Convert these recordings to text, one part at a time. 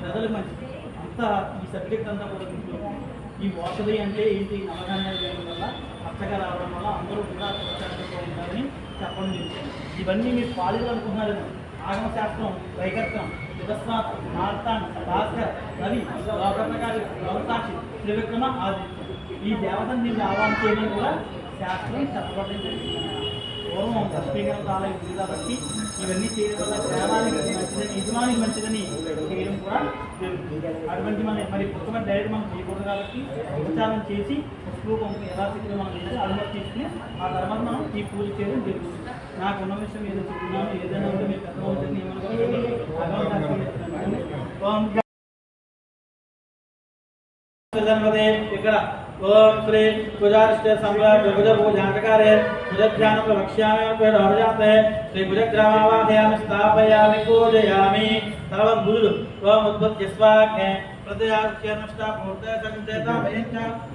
ప్రజలు మంచి అంతా ఈ సబ్జెక్ట్ అంతా కూడా ఈ ఓషధి అంటే ఏంటి అవగాహన చేయడం వల్ల పచ్చగా రావడం వల్ల అందరూ కూడా సురక్షితంగా ఉంటారని చెప్పడం జరిగింది. ఇవన్నీ మీరు పాలికలు అనుకుంటున్నారు. ఆగమశాస్త్రం, వైకర్తం, విధస్వాతం, మార్తాన్, భాస్కర్, రవి, లోకప్రకారి, లోకసాక్షి, త్రివిక్రమ, ఆదిత్యం ఈ దేవతను మీరు ఆహ్వానం చేయడం కూడా శాస్త్రం చెప్పడం జరిగింది. పూర్వం లక్ష్మీకరణ ఆలయం ఉంది కాబట్టి ఇవన్నీ చేయడం వల్ల గ్రామానికి మంచిదని, యజమానికి మంచిదని చేయడం కూడా జరుగుతుంది. అటువంటి మరి పుస్తకం డైరెక్ట్ మనం చేయకూడదు కాబట్టి ఉపచారం చేసి పుష్పరూపం యథాశక్తిగా మనం చేసి అనుమతి తీసుకుని ఆ తర్వాత మనం ఈ పూజ చేయడం జరుగుతుంది. నాకు ఉన్న విషయం ఏదో చెప్తున్నాను, ఏదైనా ఉంటే మీరు పెద్ద ఉంటుంది ఇక్కడ ओम श्री पूजारिष्टे सम्राट भुज पूजांतकारे भुजध्यान प्रवक्ष्यामि प्रजाते श्री भुजग्रामावाहयामि स्थापयामि पूजयामि सर्व भुज ओम उद्भुत्य स्वाग्ने प्रत्याख्यानष्टा मूर्ते संचेता वेंच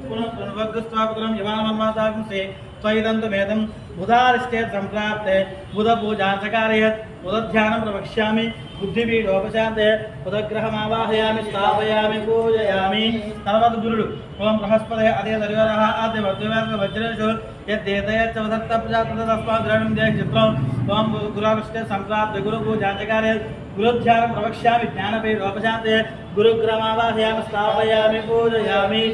पुनः वग्रस्वापुत्रं यमानमन्मातागं से त्वयिदन्तमेदं बुधारिष्टे सम्प्राप्ते बुध पूजांतकारे बुधध्यानं प्रवक्ष्यामि बुद्धिपीठोपशान्ते बुधग्रहमावाहयामि स्थापयामि पूजयामि सर्वद्गुरुडु ओम बृहस्पतये अदे दर्योरः आदे वज्रवेद वज्रेषु यद्देतयच्च वदत्तप्रजातस्मात् ग्रहणं देह चित्रम् ओम गुरुविष्टे सम्प्राप्ते गुरुपूजाचकारे गुरुध्यानं प्रवक्ष्यामि ज्ञानपीठोपशान्ते गुरुग्रहमावाहयामि स्थापयामि पूजयामि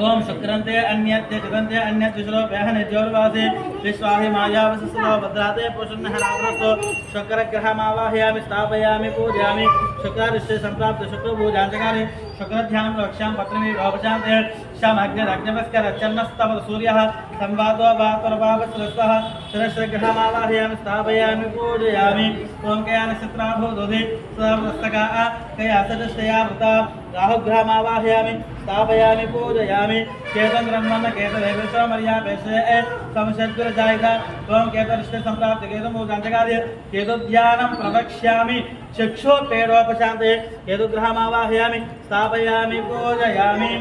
ओम शुक्रन्ते अन्यत्ते जगन्ते अन्यद्विषरो व्याहने ज्योर्वासे विश्वाहि मायावसुसलो भद्राते पुषन्नहरावस्तो शुक्रग्रहमावाहयामि स्थापयामि पूजयामि शुक्रादिष्टे सम्प्राप्ते शुक्रपूजाचकारे शुक्रध्यानं प्रवक्ष्यामि पत्रमीडोपशान्ते श्यामग्निरग्निवस्करचन्नस्तव सूर्यः संवादो वातुर्वावस्रस्वः शरश्रग्रहमावाहयामि स्थापयामि पूजयामि ओम कयानक्षत्राभूदोधि सदावस्तका कयासदृष्टया वृता राहुग्रहमावाहयामि स्थापयामि पूजयामि केतं ब्रह्मण केतवेशमर्या पेशे समशद्गुरजायिता ओम केतरिष्टे सम्प्राप्ते केतं पूजांतकार्य केतुध्यानं प्रवक्ष्यामि चक्षुपेडोपशान्ते केतुग्रहमावाहयामि स्थापयामि पूजयामि।